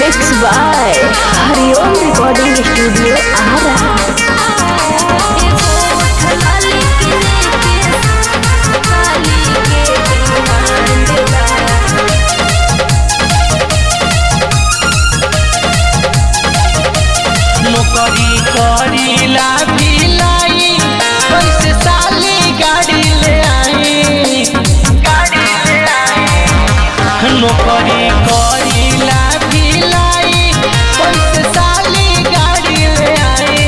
Mix by Hariom recording studio Arrah. नौकरी करीला भिलाई कैसे साली गाड़ी ले आई, नौकरी करीला भिलाई कैसे साली गाड़ी ले आई।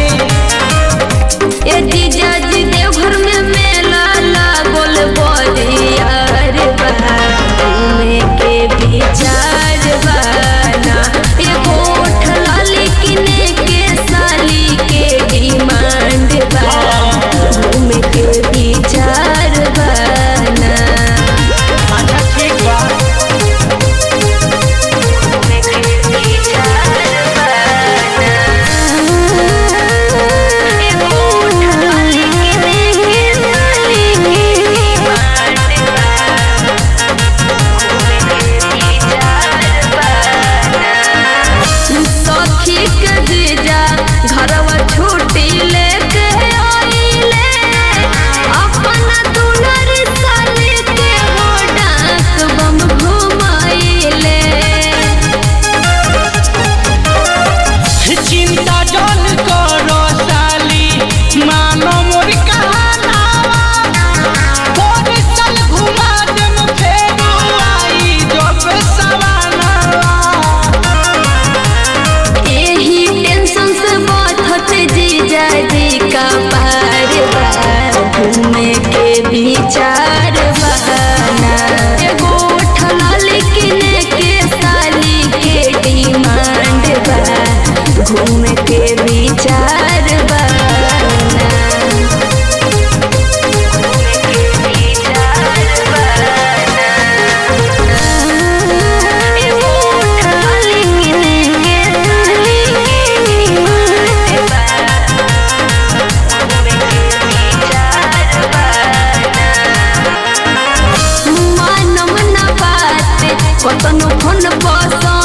ए जीजा जी देवघर में मेला लागल बरियार बा, घूमे के विचार बाना, एगो ठलाली किने के साली के डिमांड बा, घूमे के विचार बाना। अच्छा ठीक बा, घूमे के विचार बाना, एगो ठलाली किने के साली के डिमांड बा, घूमे के विचार बाना। सखी के जीजा घरवा छुट्टी लेके आइले, अपना दुलर साली के हो डाक बम घुमाइले। चिंता जन करो साली मानो मोर कहनावा, और चल घुमा देम फेरू आई जब सवानवा। एही टेंशन से बात जीजा जी का पार बा, घूमे के विचार बहाना, एगो ठलाली किने के साली के डिमांड बा, घूमे के विचार बहाना, घूमे के विचार बहाना, एगो ठलाली किने के साली के डिमांड बा, घूमे के विचार बहाना। मानम ना बात कतनो फोन पसंद